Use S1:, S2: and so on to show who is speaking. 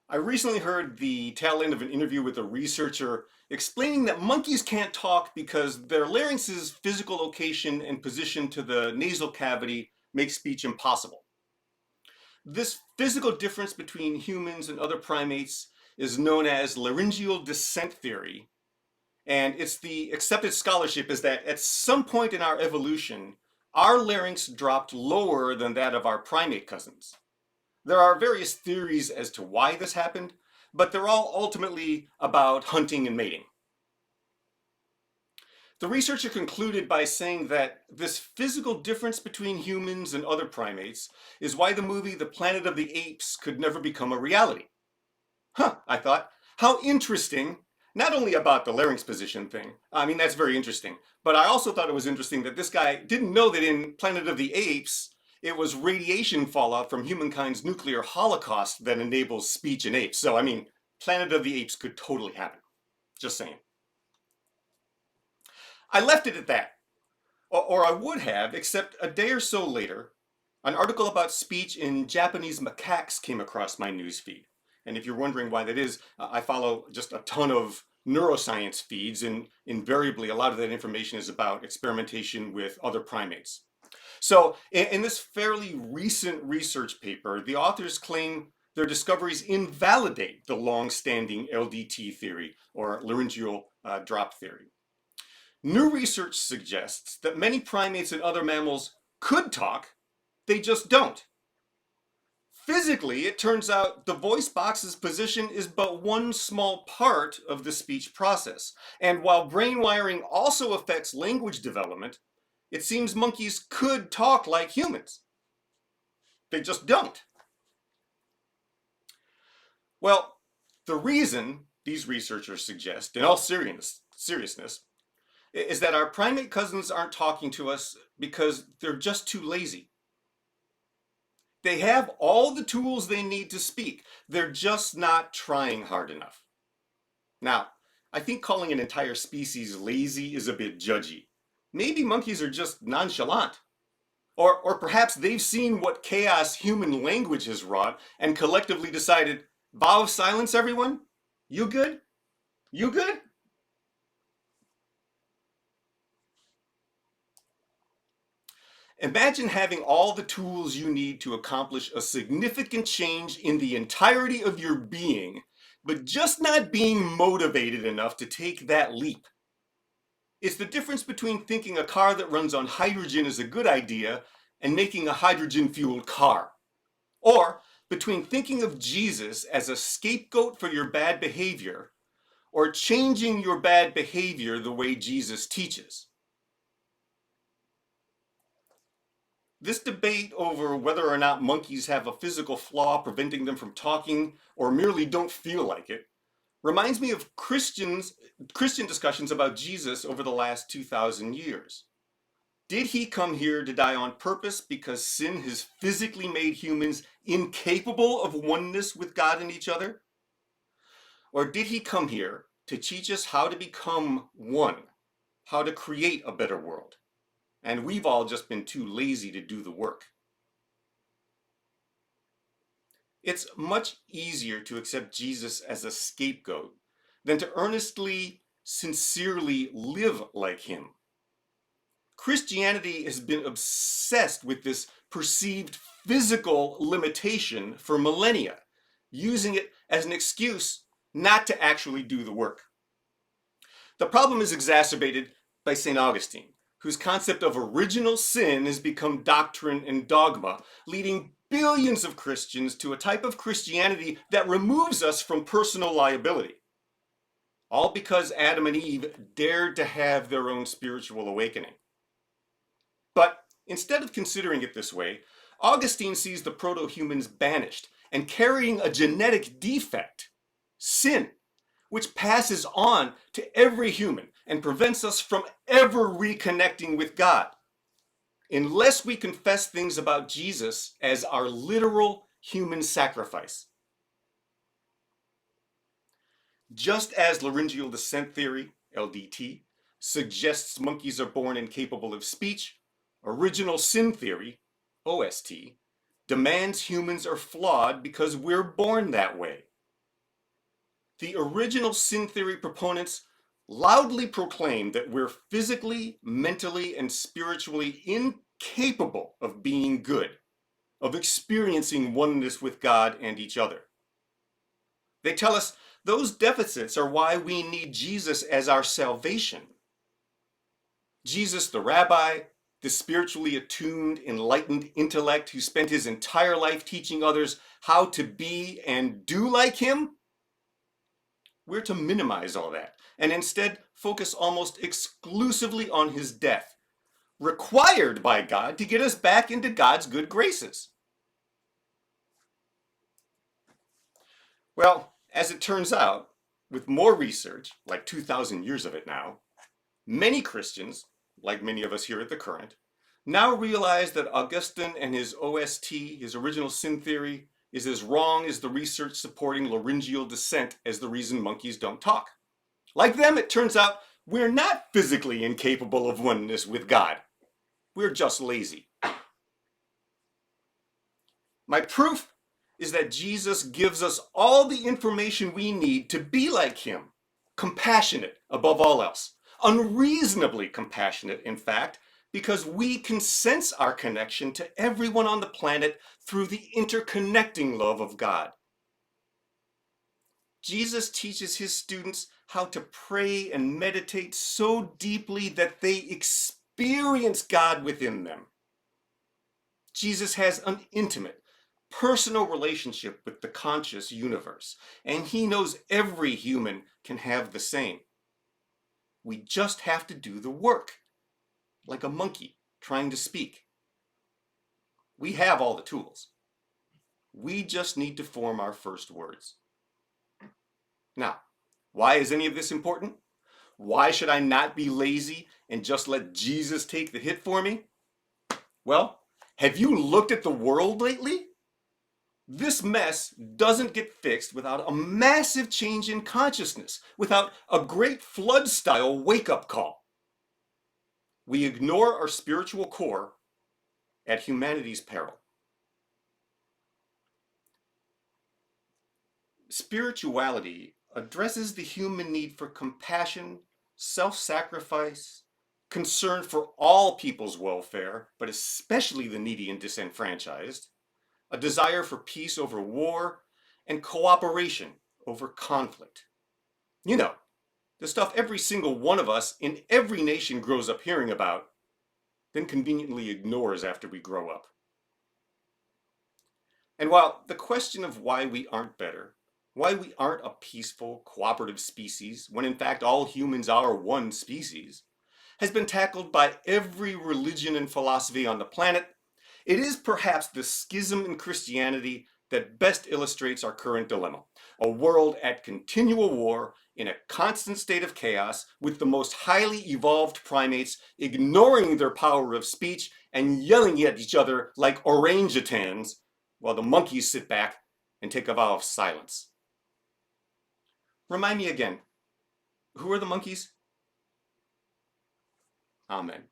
S1: I recently heard the tail end of an interview with a researcher explaining that monkeys can't talk because their larynx's physical location and position to the nasal cavity makes speech impossible. This physical difference between humans and other primates is known as laryngeal descent theory, and it's the accepted scholarship is that at some point in our evolution, our larynx dropped lower than that of our primate cousins. There are various theories as to why this happened, but they're all ultimately about hunting and mating. The researcher concluded by saying that this physical difference between humans and other primates is why the movie The Planet of the Apes could never become a reality. Huh, I thought, how interesting. Not only about the larynx position thing, I mean, that's very interesting, but I also thought it was interesting that this guy didn't know that in Planet of the Apes, it was radiation fallout from humankind's nuclear holocaust that enables speech in apes. So, I mean, Planet of the Apes could totally happen. Just saying. I left it at that, or I would have, except a day or so later, an article about speech in Japanese macaques came across my newsfeed. And if you're wondering why that is, I follow just a ton of neuroscience feeds, and invariably a lot of that information is about experimentation with other primates. So, in this fairly recent research paper, the authors claim their discoveries invalidate the long standing LDT theory, or laryngeal drop theory. New research suggests that many primates and other mammals could talk, they just don't. Physically, it turns out the voice box's position is but one small part of the speech process. And while brain wiring also affects language development, it seems monkeys could talk like humans. They just don't. Well, the reason these researchers suggest, in all seriousness, is that our primate cousins aren't talking to us because they're just too lazy. They have all the tools they need to speak. They're just not trying hard enough. Now, I think calling an entire species lazy is a bit judgy. Maybe monkeys are just nonchalant. Or perhaps they've seen what chaos human language has wrought and collectively decided, vow of silence, everyone? You good? You good? Imagine having all the tools you need to accomplish a significant change in the entirety of your being, but just not being motivated enough to take that leap. It's the difference between thinking a car that runs on hydrogen is a good idea and making a hydrogen fueled car. Or between thinking of Jesus as a scapegoat for your bad behavior or changing your bad behavior the way Jesus teaches. This debate over whether or not monkeys have a physical flaw preventing them from talking or merely don't feel like it reminds me of Christian discussions about Jesus over the last 2,000 years. Did he come here to die on purpose because sin has physically made humans incapable of oneness with God and each other? Or did he come here to teach us how to become one, how to create a better world? And we've all just been too lazy to do the work. It's much easier to accept Jesus as a scapegoat than to earnestly, sincerely live like him. Christianity has been obsessed with this perceived physical limitation for millennia, using it as an excuse not to actually do the work. The problem is exacerbated by St. Augustine, whose concept of original sin has become doctrine and dogma, leading billions of Christians to a type of Christianity that removes us from personal liability. All because Adam and Eve dared to have their own spiritual awakening. But instead of considering it this way, Augustine sees the proto-humans banished and carrying a genetic defect, sin, which passes on to every human and prevents us from ever reconnecting with God, unless we confess things about Jesus as our literal human sacrifice. Just as laryngeal descent theory, LDT, suggests monkeys are born incapable of speech, original sin theory, OST, demands humans are flawed because we're born that way. The original sin theory proponents loudly proclaim that we're physically, mentally, and spiritually incapable of being good, of experiencing oneness with God and each other. They tell us those deficits are why we need Jesus as our salvation. Jesus, the rabbi, the spiritually attuned, enlightened intellect who spent his entire life teaching others how to be and do like him? We're to minimize all that and instead focus almost exclusively on his death, required by God to get us back into God's good graces. Well, as it turns out, with more research, like 2,000 years of it now, many Christians, like many of us here at the Current, now realize that Augustine and his OST, his original sin theory, is as wrong as the research supporting laryngeal descent as the reason monkeys don't talk. Like them, it turns out we're not physically incapable of oneness with God. We're just lazy. My proof is that Jesus gives us all the information we need to be like him, compassionate above all else, unreasonably compassionate, in fact, because we can sense our connection to everyone on the planet through the interconnecting love of God. Jesus teaches his students how to pray and meditate so deeply that they experience God within them. Jesus has an intimate, personal relationship with the conscious universe, and he knows every human can have the same. We just have to do the work, like a monkey trying to speak. We have all the tools. We just need to form our first words. Now, why is any of this important? Why should I not be lazy and just let Jesus take the hit for me? Well, have you looked at the world lately? This mess doesn't get fixed without a massive change in consciousness, without a great flood-style wake-up call. We ignore our spiritual core at humanity's peril. Spirituality addresses the human need for compassion, self-sacrifice, concern for all people's welfare, but especially the needy and disenfranchised, a desire for peace over war, and cooperation over conflict. You know, the stuff every single one of us in every nation grows up hearing about, then conveniently ignores after we grow up. And while the question of why we aren't better, why we aren't a peaceful, cooperative species, when in fact all humans are one species, has been tackled by every religion and philosophy on the planet, it is perhaps the schism in Christianity that best illustrates our current dilemma. A world at continual war, in a constant state of chaos, with the most highly evolved primates ignoring their power of speech and yelling at each other like orangutans, while the monkeys sit back and take a vow of silence. Remind me again, who are the monkeys? Amen.